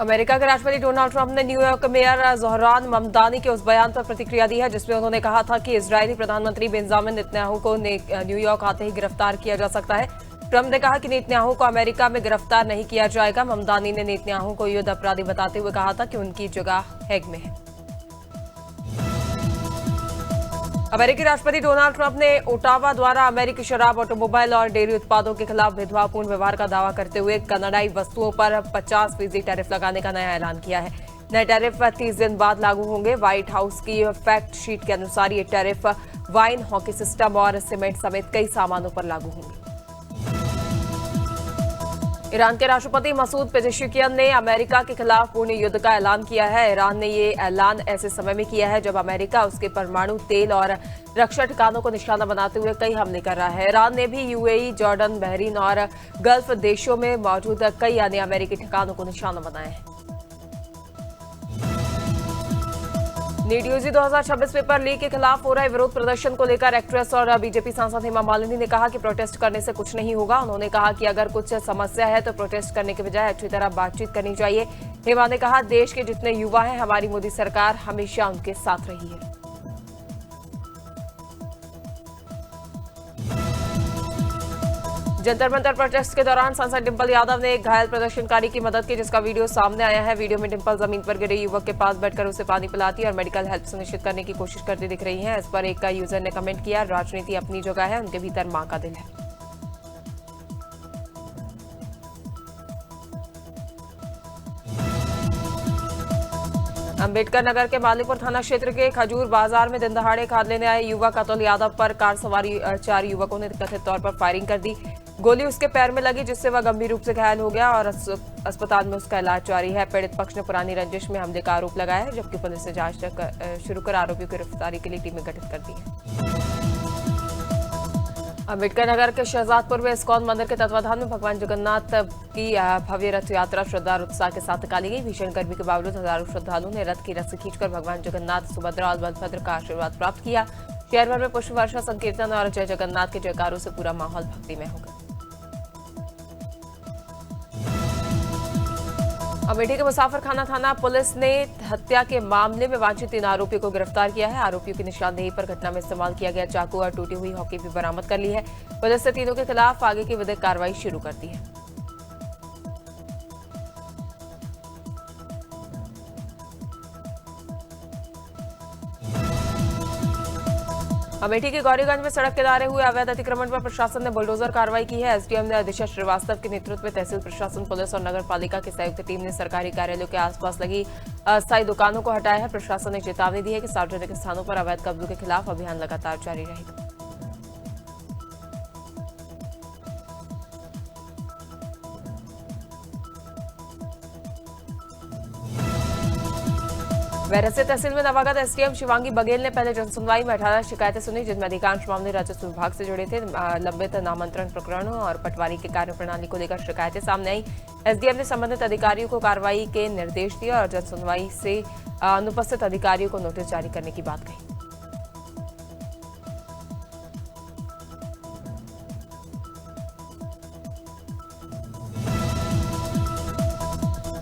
America के राष्ट्रपति Donald Trump ने न्यूयॉर्क मेयर ज़ोहरान ममदानी के उस बयान पर प्रतिक्रिया दी है जिसमें उन्होंने कहा था कि इजरायली प्रधानमंत्री बेंजामिन नेतन्याहू को न्यूयॉर्क आते ही गिरफ्तार किया जा सकता है। ट्रंप ने कहा कि नेतन्याहू को अमेरिका में गिरफ्तार नहीं किया जाएगा। ममदानी ने नेतन्याहू को युद्ध अपराधी बताते हुए कहा था कि उनकी जगह हेग में है। अमेरिकी राष्ट्रपति डोनाल्ड ट्रंप ने ओटावा द्वारा अमेरिकी शराब, ऑटोमोबाइल और डेयरी उत्पादों के खिलाफ भेदभावपूर्ण व्यवहार का दावा करते हुए कनाडाई वस्तुओं पर 50% टैरिफ लगाने का नया ऐलान किया है। नए टैरिफ 30 दिन बाद लागू होंगे। व्हाइट हाउस की फैक्ट शीट के अनुसार ये टैरिफ वाइन, हॉकी सिस्टम और सीमेंट समेत कई सामानों पर लागू होंगे। ईरान के राष्ट्रपति मसूद पेजेश्कियान ने अमेरिका के खिलाफ पूर्ण युद्ध का ऐलान किया है। ईरान ने ये ऐलान ऐसे समय में किया है जब अमेरिका उसके परमाणु, तेल और रक्षा ठिकानों को निशाना बनाते हुए कई हमले कर रहा है। ईरान ने भी यूएई, जॉर्डन, बहरीन और गल्फ देशों में मौजूद कई अन्य अमेरिकी ठिकानों को निशाना बनाया है। नीट यूजी 2026 पेपर लीक के खिलाफ हो रहे विरोध प्रदर्शन को लेकर एक्ट्रेस और बीजेपी सांसद हेमा मालिनी ने कहा कि प्रोटेस्ट करने से कुछ नहीं होगा। उन्होंने कहा कि अगर कुछ समस्या है तो प्रोटेस्ट करने के बजाय अच्छी तरह बातचीत करनी चाहिए। हेमा ने कहा, देश के जितने युवा हैं, हमारी मोदी सरकार हमेशा उनके साथ रही है। जंतर मंतर प्रोटेस्ट के दौरान सांसद डिंपल यादव ने एक घायल प्रदर्शनकारी की मदद की, जिसका वीडियो सामने आया है। वीडियो में डिंपल जमीन पर गिरे युवक के पास बैठकर उसे पानी पिलाती और मेडिकल हेल्प सुनिश्चित करने की कोशिश करती दिख रही हैं। इस पर एक यूजर ने कमेंट किया, राजनीति अपनी जगह है, उनके भीतर मां का दिल है। अंबेडकर नगर के मालीपुर थाना क्षेत्र के खजूर बाजार में दिन दहाड़े खाद लेने आए युवक अतुल यादव पर कार सवार 4 युवकों ने कथित तौर पर फायरिंग कर दी। गोली उसके पैर में लगी, जिससे वह गंभीर रूप से घायल हो गया और अस्पताल में उसका इलाज जारी है। पीड़ित पक्ष ने पुरानी रंजिश में हमले का आरोप लगाया है, जबकि पुलिस ने जांच शुरू कर आरोपियों की गिरफ्तारी के लिए टीमें गठित कर दी है। अंबेडकर नगर के शहजादपुर में इस्कॉन मंदिर के तत्वाधान में भगवान जगन्नाथ की भव्य रथ यात्रा श्रद्धा और उत्साह के साथ निकाली गई। भीषण गर्मी के बावजूद हजारों श्रद्धालुओं ने रथ की रस्सी खींचकर भगवान जगन्नाथ, सुभद्रा और बलभद्र का आशीर्वाद प्राप्त किया। शहर भर में पुष्प वर्षा, संकीर्तन और जय जगन्नाथ के जयकारों से पूरा माहौल भक्तिमय हो गया। अमेठी के मुसाफिरखाना थाना पुलिस ने हत्या के मामले में वांछित 3 आरोपियों को गिरफ्तार किया है। आरोपियों की निशानदेही पर घटना में इस्तेमाल किया गया चाकू और टूटी हुई हॉकी भी बरामद कर ली है। पुलिस ने तीनों के खिलाफ आगे की विधिक कार्रवाई शुरू कर दी है। अमेठी के गौरीगंज में सड़क किनारे हुए अवैध अतिक्रमण पर प्रशासन ने बुलडोजर कार्रवाई की है। एसडीएम ने दिशा श्रीवास्तव के नेतृत्व में तहसील प्रशासन, पुलिस और नगर पालिका की संयुक्त टीम ने सरकारी कार्यालयों के आसपास लगी अस्थायी दुकानों को हटाया है। प्रशासन ने चेतावनी दी है कि सार्वजनिक स्थानों पर अवैध कब्जों के खिलाफ अभियान लगातार जारी रहेगा। वैरसे तहसील में नवागत एसडीएम शिवांगी बघेल ने पहले जनसुनवाई में 18 शिकायतें सुनी, जिनमें अधिकांश मामले राजस्व विभाग से जुड़े थे। लंबित नामांतरण प्रकरणों और पटवारी की कार्यप्रणाली को लेकर शिकायतें सामने आई। एसडीएम ने संबंधित अधिकारियों को कार्रवाई के निर्देश दिए और जनसुनवाई से अनुपस्थित अधिकारियों को नोटिस जारी करने की बात कही।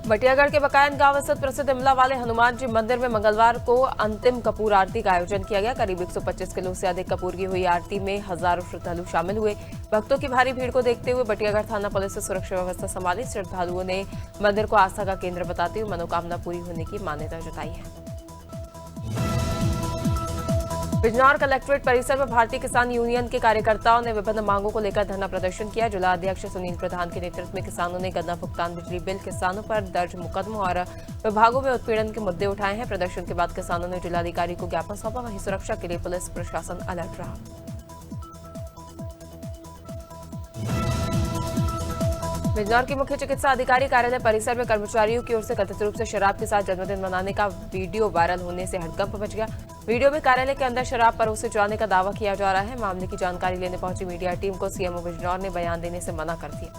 बटियागढ़ के बकायन गांव स्थित प्रसिद्ध इमला वाले हनुमान जी मंदिर में मंगलवार को अंतिम कपूर आरती का आयोजन किया गया। करीब 125 किलो से अधिक कपूर की हुई आरती में हजारों श्रद्धालु शामिल हुए। भक्तों की भारी भीड़ को देखते हुए बटियागढ़ थाना पुलिस ने सुरक्षा व्यवस्था संभाली। श्रद्धालुओं ने मंदिर को आस्था का केंद्र बताते हुए मनोकामना पूरी होने की मान्यता जताई है। बिजनौर कलेक्ट्रेट परिसर में भारतीय किसान यूनियन के कार्यकर्ताओं ने विभिन्न मांगों को लेकर धरना प्रदर्शन किया। जिला अध्यक्ष सुनील प्रधान के नेतृत्व में किसानों ने गन्ना भुगतान, बिजली बिल, किसानों पर दर्ज मुकदमों और विभागों में उत्पीड़न के मुद्दे उठाए हैं। प्रदर्शन के बाद किसानों ने जिलाधिकारी को ज्ञापन सौंपा। वहीं सुरक्षा के लिए पुलिस प्रशासन अलर्ट रहा। बिजनौर के मुख्य चिकित्सा अधिकारी कार्यालय परिसर में कर्मचारियों की ओर से कथित रूप से शराब के साथ जन्मदिन मनाने का वीडियो वायरल होने से हड़कंप मच गया। वीडियो में कार्यालय के अंदर शराब परोसे जाने का दावा किया जा रहा है। मामले की जानकारी लेने पहुंची मीडिया टीम को सीएमओ बिजनौर ने बयान देने से मना कर दिया।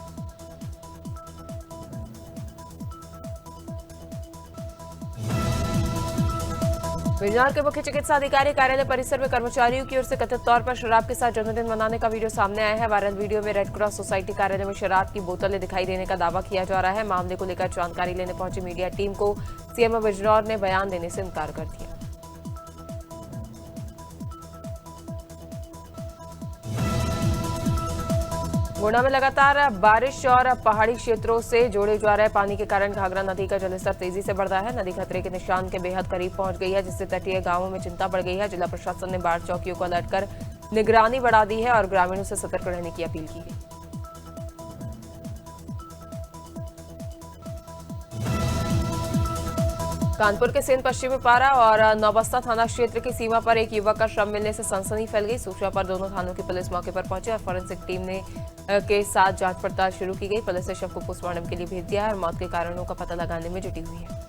बिजनौर के मुख्य चिकित्सा अधिकारी कार्यालय परिसर में कर्मचारियों की ओर से कथित तौर पर शराब के साथ जन्मदिन मनाने का वीडियो सामने आया है। वायरल वीडियो में रेड क्रॉस सोसाइटी कार्यालय में शराब की बोतलें दिखाई देने का दावा किया जा रहा है। मामले को लेकर जानकारी लेने पहुंची मीडिया टीम को सीएमओ बिजनौर ने बयान देने से इनकार कर दिया। गुना में लगातार बारिश और पहाड़ी क्षेत्रों से जोड़े जा रहे पानी के कारण घाघरा नदी का जलस्तर तेजी से बढ़ रहा है। नदी खतरे के निशान के बेहद करीब पहुंच गई है, जिससे तटीय गांवों में चिंता बढ़ गई है। जिला प्रशासन ने बाढ़ चौकियों को अलर्ट कर निगरानी बढ़ा दी है और ग्रामीणों से सतर्क रहने की अपील की है। कानपुर के सेन पश्चिमी पारा और नौबस्ता थाना क्षेत्र की सीमा पर एक युवक का शव मिलने से सनसनी फैल गई। सूचना पर दोनों थानों की पुलिस मौके पर पहुंची और फॉरेंसिक टीम ने के साथ जांच पड़ताल शुरू की गई। पुलिस ने शव को पोस्टमार्टम के लिए भेज दिया है और मौत के कारणों का पता लगाने में जुटी हुई है।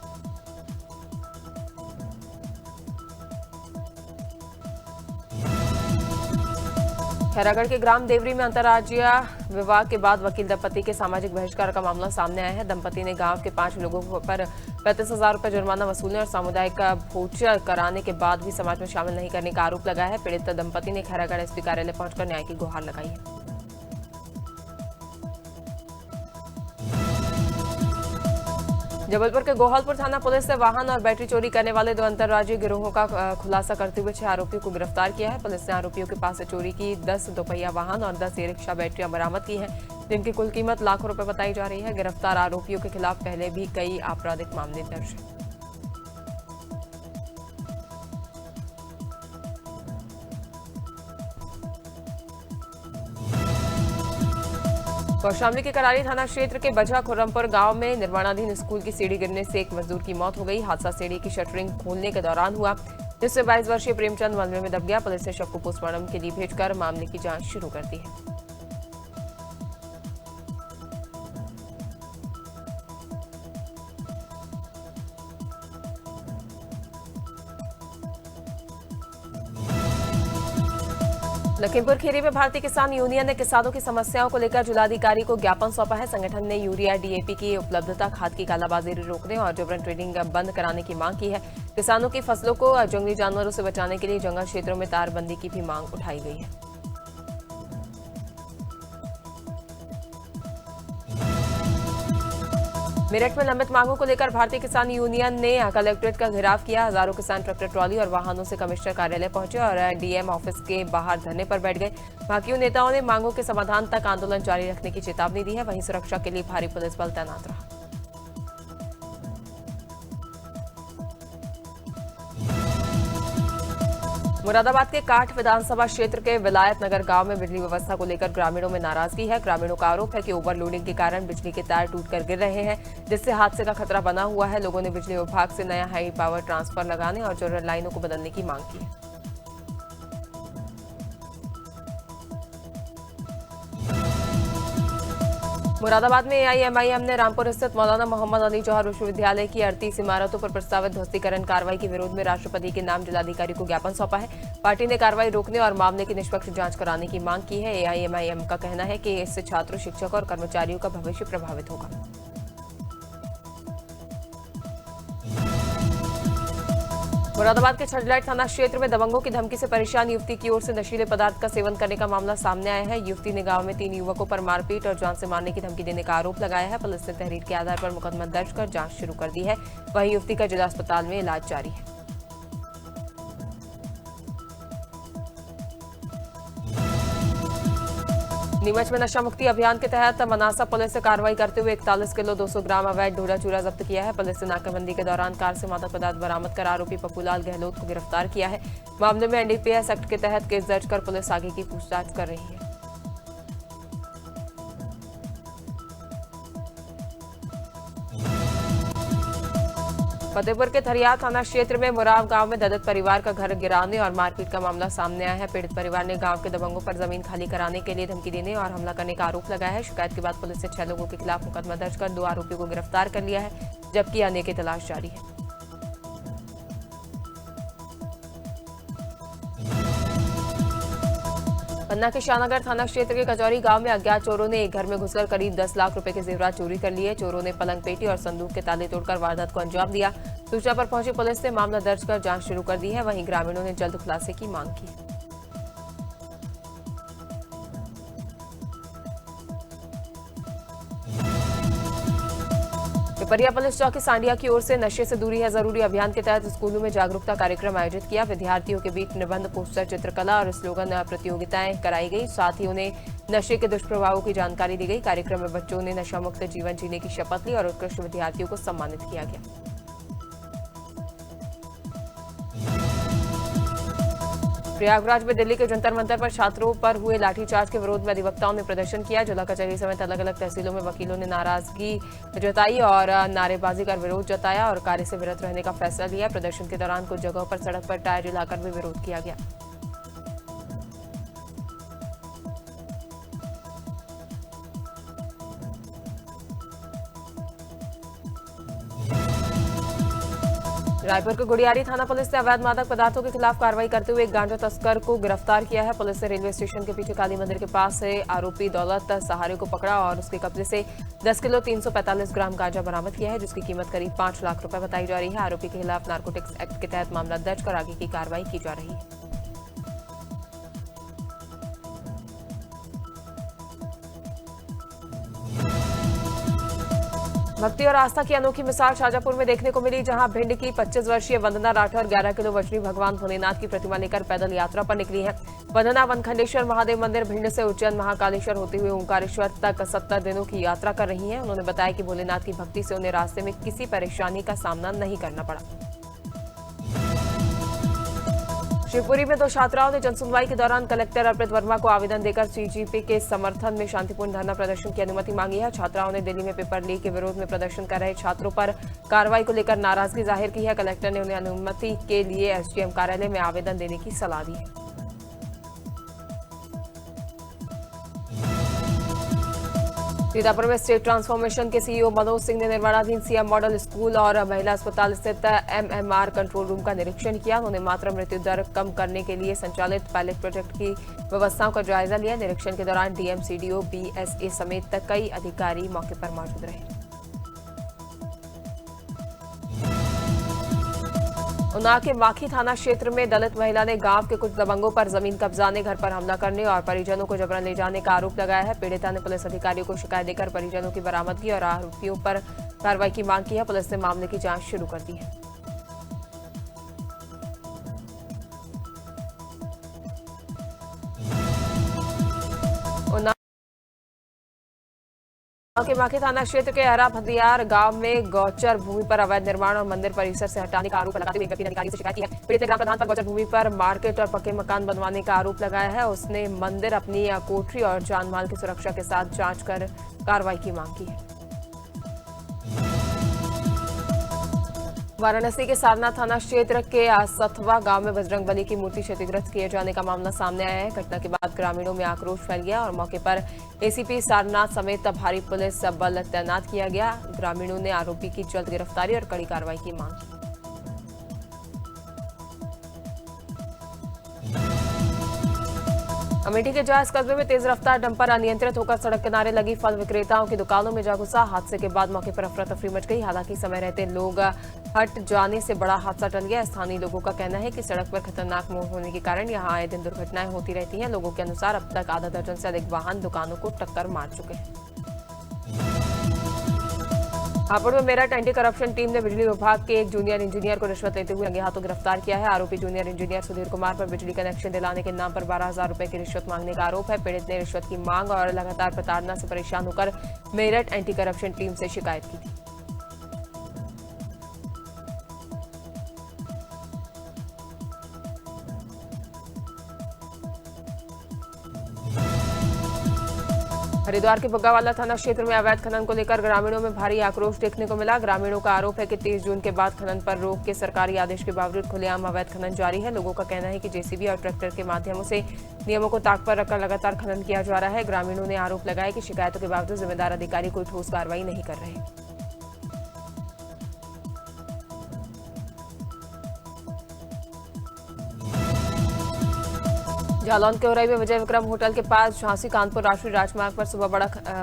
खैरागढ़ के ग्राम देवरी में अंतर्राज्यीय विवाह के बाद वकील दंपति के सामाजिक बहिष्कार का मामला सामने आया है। दंपति ने गांव के 5 लोगों पर 35,000 रुपये जुर्माना वसूलने और सामुदायिक भोज कराने के बाद भी समाज में शामिल नहीं करने का आरोप लगाया है। पीड़ित दंपति ने खैरागढ़ एसपी कार्यालय पहुंचकर न्याय की गुहार लगाई है। जबलपुर के गोहलपुर थाना पुलिस ने वाहन और बैटरी चोरी करने वाले 2 अंतर्राज्यीय गिरोहों का खुलासा करते हुए 6 आरोपियों को गिरफ्तार किया है। पुलिस ने आरोपियों के पास से चोरी की 10 दोपहिया वाहन और 10 ई-रिक्शा बैटरियां बरामद की हैं, जिनकी कुल कीमत लाखों रुपए बताई जा रही है। गिरफ्तार आरोपियों के खिलाफ पहले भी कई आपराधिक मामले दर्ज हैं। कौशाम्बी के करारी थाना क्षेत्र के बजा खुर्रमपुर गांव में निर्माणाधीन स्कूल की सीढ़ी गिरने से एक मजदूर की मौत हो गई। हादसा सीढ़ी की शटरिंग खोलने के दौरान हुआ, जिससे 22 वर्षीय प्रेमचंद मलबे में दब गया। पुलिस ने शव को पोस्टमार्टम के लिए भेजकर मामले की जांच शुरू कर दी है। लखीमपुर खीरी में भारतीय किसान यूनियन ने किसानों की समस्याओं को लेकर जिलाधिकारी को ज्ञापन सौंपा है। संगठन ने यूरिया डीएपी की उपलब्धता, खाद की कालाबाजारी रोकने और जबरन ट्रेडिंग बंद कराने की मांग की है। किसानों की फसलों को जंगली जानवरों से बचाने के लिए जंगल क्षेत्रों में तारबंदी की भी मांग उठाई गई है। मेरठ में लंबित मांगों को लेकर भारतीय किसान यूनियन ने कलेक्ट्रेट का घेराव किया। हजारों किसान ट्रैक्टर, ट्रॉली और वाहनों से कमिश्नर कार्यालय पहुंचे और डीएम ऑफिस के बाहर धरने पर बैठ गए। भाकियों नेताओं ने मांगों के समाधान तक आंदोलन जारी रखने की चेतावनी दी है। वहीं सुरक्षा के लिए भारी पुलिस बल तैनात रहा। मुरादाबाद के काठ विधानसभा क्षेत्र के विलायत नगर गांव में बिजली व्यवस्था को लेकर ग्रामीणों में नाराजगी है। ग्रामीणों का आरोप है कि ओवरलोडिंग के कारण बिजली के तार टूटकर गिर रहे हैं, जिससे हादसे का खतरा बना हुआ है। लोगों ने बिजली विभाग से नया हाई पावर ट्रांसफर लगाने और जरूरत लाइनों को बदलने की मांग की है। मुरादाबाद में एआईएमआईएम ने रामपुर स्थित मौलाना मोहम्मद अली जौहर विश्वविद्यालय की 38 इमारतों पर प्रस्तावित ध्वस्तीकरण कार्रवाई के विरोध में राष्ट्रपति के नाम जिलाधिकारी को ज्ञापन सौंपा है। पार्टी ने कार्रवाई रोकने और मामले की निष्पक्ष जांच कराने की मांग की है। एआईएमआईएम का कहना है कि इससे छात्रों, शिक्षकों और कर्मचारियों का भविष्य प्रभावित होगा। मुरादाबाद के छजलाइट थाना क्षेत्र में दबंगों की धमकी से परेशान युवती की ओर से नशीले पदार्थ का सेवन करने का मामला सामने आया है। युवती ने गांव में 3 युवकों पर मारपीट और जान से मारने की धमकी देने का आरोप लगाया है। पुलिस ने तहरीर के आधार पर मुकदमा दर्ज कर जांच शुरू कर दी है। वहीं युवती का जिला अस्पताल में इलाज जारी है। नीमच में नशा मुक्ति अभियान के तहत मनासा पुलिस से कार्रवाई करते हुए 41 किलो 200 ग्राम अवैध डोडा चूरा जब्त किया है। पुलिस ने नाकाबंदी के दौरान कार से मादक पदार्थ बरामद कर आरोपी पप्पूलाल गहलोत को गिरफ्तार किया है। मामले में एनडीपीएस एक्ट के तहत केस दर्ज कर पुलिस आगे की पूछताछ कर रही है। फतेहपुर के थरियार थाना क्षेत्र में मुराव गांव में दलित परिवार का घर गिराने और मारपीट का मामला सामने आया है। पीड़ित परिवार ने गांव के दबंगों पर जमीन खाली कराने के लिए धमकी देने और हमला करने का आरोप लगाया है। शिकायत के बाद पुलिस ने 6 लोगों के खिलाफ मुकदमा दर्ज कर 2 आरोपियों को गिरफ्तार कर लिया है, जबकि अन्य की तलाश जारी है। पन्ना के शाहनगर थाना क्षेत्र के कचौरी गांव में अज्ञात चोरों ने एक घर में घुसकर करीब 10 लाख रुपए के जेवरात चोरी कर लिए। चोरों ने पलंग पेटी और संदूक के ताले तोड़कर वारदात को अंजाम दिया। सूचना पर पहुंची पुलिस ने मामला दर्ज कर जांच शुरू कर दी है। वहीं ग्रामीणों ने जल्द खुलासे की मांग की। पिपरिया पुलिस चौकी सांडिया की ओर से नशे से दूरी है जरूरी अभियान के तहत स्कूलों में जागरूकता कार्यक्रम आयोजित किया। विद्यार्थियों के बीच निबंध, पोस्टर, चित्रकला और स्लोगन प्रतियोगिताएं कराई गई। साथ ही उन्हें नशे के दुष्प्रभावों की जानकारी दी गई। कार्यक्रम में बच्चों ने नशा मुक्त जीवन जीने की शपथ ली और उत्कृष्ट विद्यार्थियों को सम्मानित किया गया। प्रयागराज में दिल्ली के जंतर मंतर पर छात्रों पर हुए लाठीचार्ज के विरोध में अधिवक्ताओं ने प्रदर्शन किया। जिला कचहरी समेत अलग अलग तहसीलों में वकीलों ने नाराजगी जताई और नारेबाजी कर विरोध जताया और कार्य से विरत रहने का फैसला लिया। प्रदर्शन के दौरान कुछ जगहों पर सड़क पर टायर जलाकर भी विरोध किया गया। रायपुर के गुड़ियारी थाना पुलिस ने अवैध मादक पदार्थों के खिलाफ कार्रवाई करते हुए एक गांजा तस्कर को गिरफ्तार किया है। पुलिस ने रेलवे स्टेशन के पीछे काली मंदिर के पास से आरोपी दौलत सहारे को पकड़ा और उसके कब्जे से 10 किलो 345 ग्राम गांजा बरामद किया है, जिसकी कीमत करीब 5 लाख रुपए बताई जा रही है। आरोपी के खिलाफ नारकोटिक्स एक्ट के तहत मामला दर्ज कर आगे की कार्रवाई की जा रही है। भक्ति और आस्था की अनोखी मिसाल शाजापुर में देखने को मिली, जहां भिंड की 25 वर्षीय वंदना राठौर 11 किलो वजनी भगवान भोलेनाथ की प्रतिमा लेकर पैदल यात्रा पर निकली हैं। वंदना वनखंडेश्वर महादेव मंदिर भिंड से उज्जैन महाकालेश्वर होते हुए ओंकारेश्वर तक 70 दिनों की यात्रा कर रही हैं। उन्होंने बताया कि भोलेनाथ की भक्ति से उन्हें रास्ते में किसी परेशानी का सामना नहीं करना पड़ा। शिवपुरी में 2 छात्राओं ने जनसुनवाई के दौरान कलेक्टर अर्पित वर्मा को आवेदन देकर सीजीपी के समर्थन में शांतिपूर्ण धरना प्रदर्शन की अनुमति मांगी है। छात्राओं ने दिल्ली में पेपर लीक के विरोध में प्रदर्शन कर रहे छात्रों पर कार्रवाई को लेकर नाराजगी जाहिर की है। कलेक्टर ने उन्हें अनुमति के लिए एसडीएम कार्यालय में आवेदन देने की सलाह दी है। सीतापुर में स्टेट ट्रांसफॉर्मेशन के सीईओ मनोज सिंह ने निर्माणाधीन सीएम मॉडल स्कूल और महिला अस्पताल स्थित एमएमआर कंट्रोल रूम का निरीक्षण किया। उन्होंने मातृ मृत्यु दर कम करने के लिए संचालित पायलट प्रोजेक्ट की व्यवस्थाओं का जायजा लिया। निरीक्षण के दौरान डीएम, सीडीओ, बीएसए समेत कई अधिकारी मौके पर मौजूद रहे। उन्नाव के माखी थाना क्षेत्र में दलित महिला ने गांव के कुछ दबंगों पर जमीन कब्जाने, घर पर हमला करने और परिजनों को जबरन ले जाने का आरोप लगाया है। पीड़िता ने पुलिस अधिकारियों को शिकायत देकर परिजनों की बरामदगी और आरोपियों पर कार्रवाई की मांग की है। पुलिस ने मामले की जांच शुरू कर दी है। के माखी थाना क्षेत्र के हरा भदियार गांव में गौचर भूमि पर अवैध निर्माण और मंदिर परिसर से हटाने का आरोप लगाते हुए एक व्यक्ति ने अधिकारी से शिकायत की है। पीड़ित ने ग्राम प्रधान पर गौचर भूमि पर मार्केट और पक्के मकान बनवाने का आरोप लगाया है। उसने मंदिर, अपनी कोठरी और जान माल की सुरक्षा के साथ जांच कर कार्रवाई की मांग की है। वाराणसी के सारनाथ थाना क्षेत्र के सथवा गांव में बजरंगबली की मूर्ति क्षतिग्रस्त किए जाने का मामला सामने आया है। घटना के बाद ग्रामीणों में आक्रोश फैल गया और मौके पर एसीपी सारनाथ समेत भारी पुलिस बल तैनात किया गया। ग्रामीणों ने आरोपी की जल्द गिरफ्तारी और कड़ी कार्रवाई की मांग की। अमेठी के जायज कस्बे में तेज रफ्तार डंपर अनियंत्रित होकर सड़क किनारे लगी फल विक्रेताओं की दुकानों में जा घुसा। हादसे के बाद मौके पर अफरा तफरी मच गई। हालांकि समय रहते लोग हट जाने से बड़ा हादसा टल गया। स्थानीय लोगों का कहना है कि सड़क पर खतरनाक मोड़ होने के कारण यहां आए दिन दुर्घटनाएं होती रहती हैं। लोगों के अनुसार अब तक आधा दर्जन से अधिक वाहन दुकानों को टक्कर मार चुके हैं। हापुड़ में मेरठ एंटी करप्शन टीम ने बिजली विभाग के एक जूनियर इंजीनियर को रिश्वत लेते हुए रंगे हाथों गिरफ्तार किया है। आरोपी जूनियर इंजीनियर सुधीर कुमार पर बिजली कनेक्शन दिलाने के नाम पर 12,000 रुपए की रिश्वत मांगने का आरोप है। पीड़ित ने रिश्वत की मांग और लगातार प्रताड़ना से परेशान होकर मेरठ एंटी करप्शन टीम से शिकायत की थी। हरिद्वार के बुग्गावाला थाना क्षेत्र में अवैध खनन को लेकर ग्रामीणों में भारी आक्रोश देखने को मिला। ग्रामीणों का आरोप है कि 30 जून के बाद खनन पर रोक के सरकारी आदेश के बावजूद खुलेआम अवैध खनन जारी है। लोगों का कहना है कि जेसीबी और ट्रैक्टर के माध्यमों से नियमों को ताक पर रखकर लगातार खनन किया जा रहा है। ग्रामीणों ने आरोप लगाया कि शिकायतों के बावजूद जिम्मेदार अधिकारी कोई ठोस कार्रवाई नहीं कर रहे। जालौन के उरई में विजय विक्रम होटल के पास झांसी कानपुर राष्ट्रीय राजमार्ग पर सुबह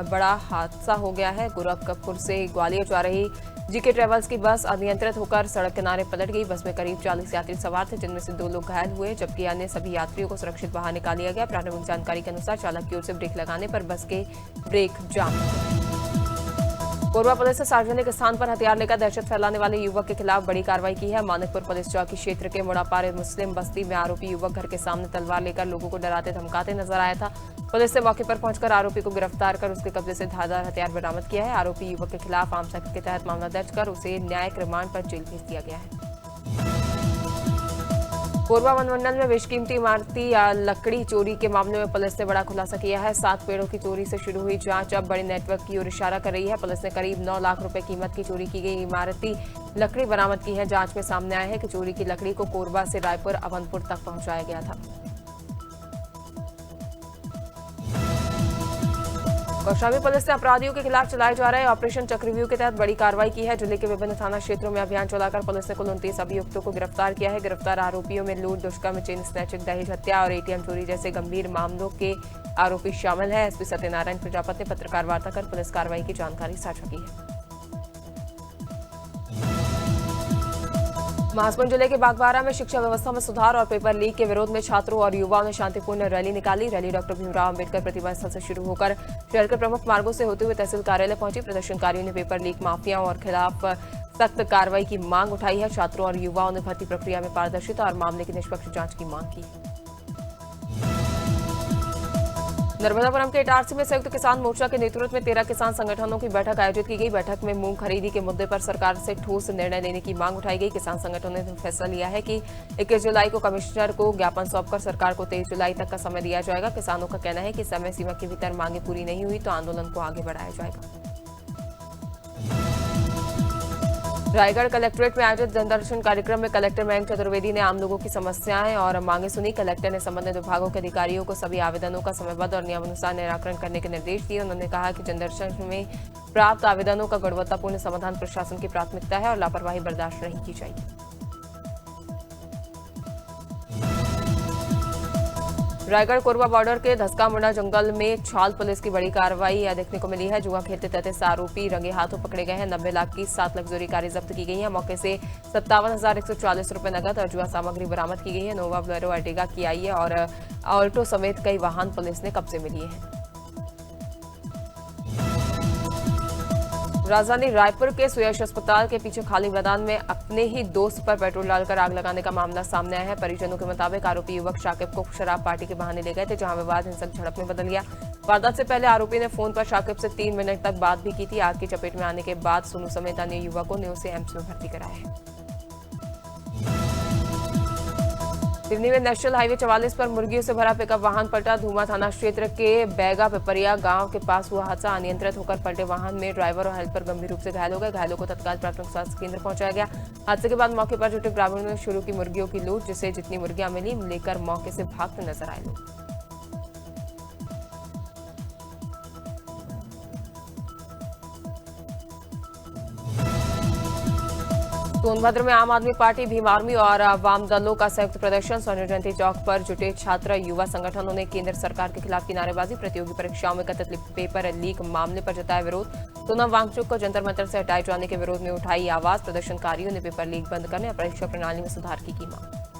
बड़ा हादसा हो गया है। गोरखपुर से ग्वालियर जा रही जीके ट्रेवल्स की बस अनियंत्रित होकर सड़क किनारे पलट गई। बस में करीब 40 यात्री सवार थे, जिनमें से 2 लोग घायल हुए, जबकि अन्य सभी यात्रियों को सुरक्षित बाहर निकाल लिया गया। प्राथमिक जानकारी के अनुसार चालक की ओर से ब्रेक लगाने पर बस के ब्रेक जाम हो गए। कोरबा पुलिस ने सार्वजनिक स्थान पर हथियार लेकर दहशत फैलाने वाले युवक के खिलाफ बड़ी कार्रवाई की है। मानिकपुर पुलिस चौकी क्षेत्र के मुड़ापारे मुस्लिम बस्ती में आरोपी युवक घर के सामने तलवार लेकर लोगों को डराते धमकाते नजर आया था। पुलिस ने मौके पर पहुंचकर आरोपी को गिरफ्तार कर उसके कब्जे से धारदार हथियार बरामद किया है। आरोपी युवक के खिलाफ आर्म्स एक्ट के तहत मामला दर्ज कर उसे न्यायिक रिमांड पर जेल भेज दिया गया है। कोरबा वनमंडल में बेशकीमती इमारती लकड़ी चोरी के मामले में पुलिस ने बड़ा खुलासा किया है। 7 पेड़ों की चोरी से शुरू हुई जांच अब बड़े नेटवर्क की ओर इशारा कर रही है। पुलिस ने करीब 9 लाख रुपए कीमत की चोरी की गई इमारती लकड़ी बरामद की है। जांच में सामने आया है कि चोरी की लकड़ी को कोरबा से रायपुर अवनपुर तक पहुंचाया गया था। कौशाम्बी पुलिस ने अपराधियों के खिलाफ चलाए जा रहे ऑपरेशन चक्रव्यूह के तहत बड़ी कार्रवाई की है। जिले के विभिन्न थाना क्षेत्रों में अभियान चलाकर पुलिस ने कुल 29 अभियुक्तों को गिरफ्तार किया है। गिरफ्तार आरोपियों में लूट, दुष्कर्म, चेन स्नैचिंग, दहेज हत्या और एटीएम चोरी जैसे गंभीर मामलों के आरोपी शामिल है। एसपी सत्यनारायण प्रजापति ने पत्रकार वार्ता कर पुलिस कार्रवाई की जानकारी साझा की है। महासमुंद जिले के बागबाहरा में शिक्षा व्यवस्था में सुधार और पेपर लीक के विरोध में छात्रों और युवाओं ने शांतिपूर्ण रैली निकाली। रैली डॉक्टर भीमराव अंबेडकर प्रतिमा स्थल से शुरू होकर शहर के प्रमुख मार्गों से होते हुए तहसील कार्यालय पहुंची। प्रदर्शनकारियों ने पेपर लीक माफियाओं और खिलाफ सख्त कार्रवाई की मांग उठाई है। छात्रों और युवाओं ने भर्ती प्रक्रिया में पारदर्शिता और मामले की निष्पक्ष जांच की मांग की। नर्मदापुरम के इटारसी में संयुक्त किसान मोर्चा के नेतृत्व में 13 किसान संगठनों की बैठक आयोजित की गई। बैठक में मूंग खरीदी के मुद्दे पर सरकार से ठोस निर्णय लेने की मांग उठाई गई। किसान संगठनों ने फैसला लिया है कि 21 जुलाई को कमिश्नर को ज्ञापन सौंपकर सरकार को 23 जुलाई तक का समय दिया जाएगा। किसानों का कहना है कि समय सीमा के भीतर मांगे पूरी नहीं हुई तो आंदोलन को आगे बढ़ाया जाएगा। रायगढ़ कलेक्ट्रेट में आयोजित जनदर्शन कार्यक्रम में कलेक्टर मयंक चतुर्वेदी ने आम लोगों की समस्याएं और मांगे सुनी। कलेक्टर ने संबंधित विभागों के अधिकारियों को सभी आवेदनों का समयबद्ध और नियमानुसार निराकरण करने के निर्देश दिए। उन्होंने कहा कि जनदर्शन में प्राप्त आवेदनों का गुणवत्तापूर्ण समाधान प्रशासन की प्राथमिकता है और लापरवाही बर्दाश्त नहीं की जाएगी। रायगढ़ कोरबा बॉर्डर के धसका मुंडा जंगल में छाल पुलिस की बड़ी कार्रवाई देखने को मिली है। जुआ खेलते 33 आरोपी रंगे हाथों पकड़े गए हैं। 90 लाख की 7 लग्जरी कारें जब्त की गई है। मौके से 57,140 रुपए नकद और जुआ सामग्री बरामद की गई है। नोवा बोलेरो अर्टिगा की आई है और ऑल्टो समेत कई वाहन पुलिस ने कब्जे में लिए हैं। राजधानी रायपुर के सुयश अस्पताल के पीछे खाली मैदान में अपने ही दोस्त पर पेट्रोल डालकर आग लगाने का मामला सामने आया है। परिजनों के मुताबिक आरोपी युवक शाकिब को शराब पार्टी के बहाने ले गए थे, जहां विवाद हिंसक झड़प में बदल गया। वारदात से पहले आरोपी ने फोन पर शाकिब से 3 मिनट तक बात भी की थी। आग की चपेट में आने के बाद सोनू समेत अन्य युवकों ने उसे एम्स में भर्ती कराया है। सिवनी में नेशनल हाईवे 44 पर मुर्गियों से भरा पिकअप वाहन पलटा। धूमा थाना क्षेत्र के बैगा पिपरिया गांव के पास हुआ हादसा। अनियंत्रित होकर पलटे वाहन में ड्राइवर और हेल्पर गंभीर रूप से घायल हो गए। घायलों को तत्काल प्राथमिक स्वास्थ्य केंद्र पहुंचाया गया। हादसे के बाद मौके पर जुटे ग्रामीणों ने शुरू की मुर्गियों की लूट, जिसे जितनी मुर्गियां मिली लेकर मौके से भागते नजर आए लोग। सोनभद्र में आम आदमी पार्टी, भीम आर्मी और वाम दलों का संयुक्त प्रदर्शन। स्वर्ण जयंती चौक पर जुटे छात्र युवा संगठनों ने केंद्र सरकार के खिलाफ की नारेबाजी। प्रतियोगी परीक्षाओं में कथित पेपर लीक मामले पर जताया विरोध। सोनम वांगचुक को जंतर मंतर से हटाए जाने के विरोध में उठाई आवाज। प्रदर्शनकारियों ने पेपर लीक बंद करने और परीक्षा प्रणाली में सुधार की मांग।